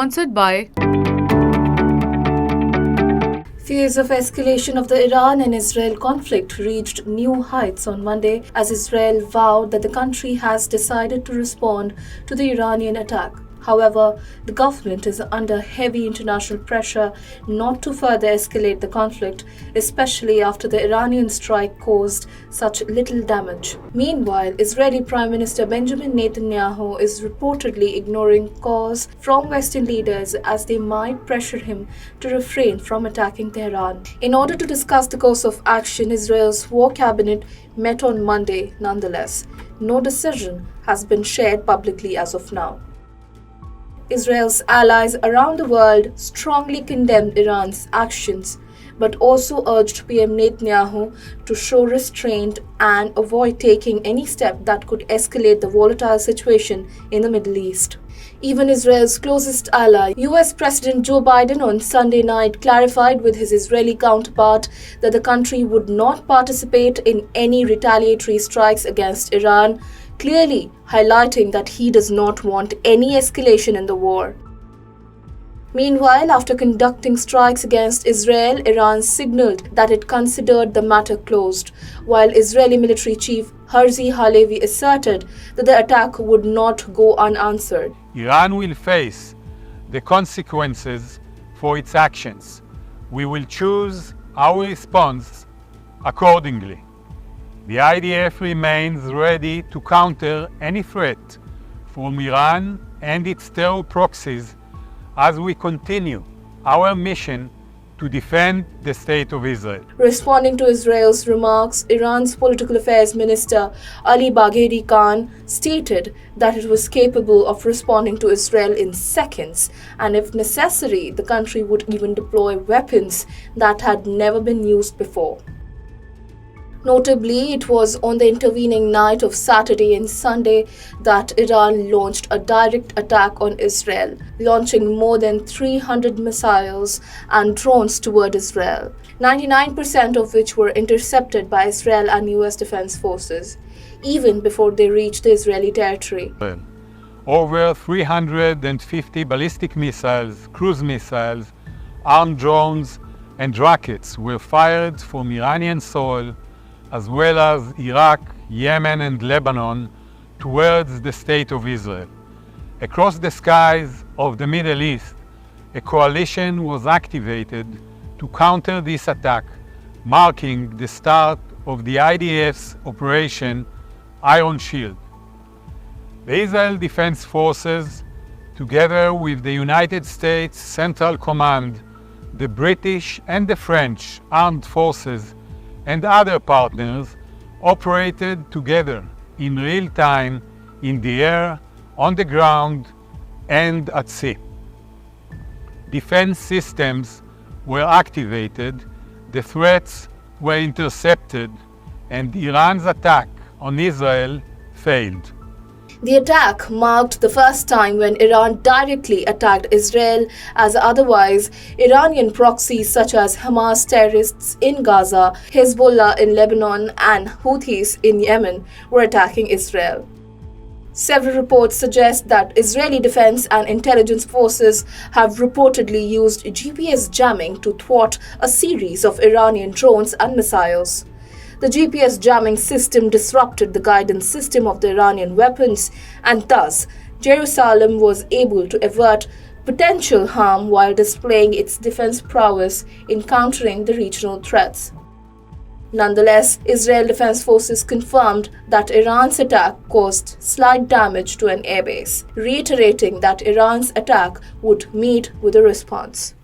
Sponsored by Fears of escalation of the Iran and Israel conflict reached new heights on Monday as Israel vowed that the country has decided to respond to the Iranian attack. However, the government is under heavy international pressure not to further escalate the conflict, especially after the Iranian strike caused such little damage. Meanwhile, Israeli Prime Minister Benjamin Netanyahu is reportedly ignoring calls from Western leaders as they might pressure him to refrain from attacking Tehran. In order to discuss the course of action, Israel's war cabinet met on Monday nonetheless. No decision has been shared publicly as of now. Israel's allies around the world strongly condemned Iran's actions, but also urged PM Netanyahu to show restraint and avoid taking any step that could escalate the volatile situation in the Middle East. Even Israel's closest ally, US President Joe Biden, on Sunday night clarified with his Israeli counterpart that the country would not participate in any retaliatory strikes against Iran, clearly highlighting that he does not want any escalation in the war. Meanwhile, after conducting strikes against Israel, Iran signaled that it considered the matter closed, while Israeli military chief Herzi Halevi asserted that the attack would not go unanswered. Iran will face the consequences for its actions. We will choose our response accordingly. The IDF remains ready to counter any threat from Iran and its terror proxies as we continue our mission to defend the State of Israel. Responding to Israel's remarks, Iran's Political Affairs Minister Ali Bagheri Khan stated that it was capable of responding to Israel in seconds, and if necessary, the country would even deploy weapons that had never been used before. Notably, it was on the intervening night of Saturday and Sunday that Iran launched a direct attack on Israel, launching more than 300 missiles and drones toward Israel, 99% of which were intercepted by Israel and US defense forces, even before they reached the Israeli territory. Over 350 ballistic missiles, cruise missiles, armed drones, and rockets were fired from Iranian soil, as well as Iraq, Yemen, and Lebanon, towards the State of Israel. Across the skies of the Middle East, a coalition was activated to counter this attack, marking the start of the IDF's Operation Iron Shield. The Israel Defense Forces, together with the United States Central Command, the British and the French Armed Forces, and other partners, operated together in real time in the air, on the ground, and at sea. Defense systems were activated, the threats were intercepted, and Iran's attack on Israel failed. The attack marked the first time when Iran directly attacked Israel, as otherwise Iranian proxies such as Hamas terrorists in Gaza, Hezbollah in Lebanon, and Houthis in Yemen were attacking Israel. Several reports suggest that Israeli defense and intelligence forces have reportedly used GPS jamming to thwart a series of Iranian drones and missiles. The GPS jamming system disrupted the guidance system of the Iranian weapons, and thus Jerusalem was able to avert potential harm while displaying its defense prowess in countering the regional threats. Nonetheless, Israel Defense Forces confirmed that Iran's attack caused slight damage to an airbase, reiterating that Iran's attack would meet with a response.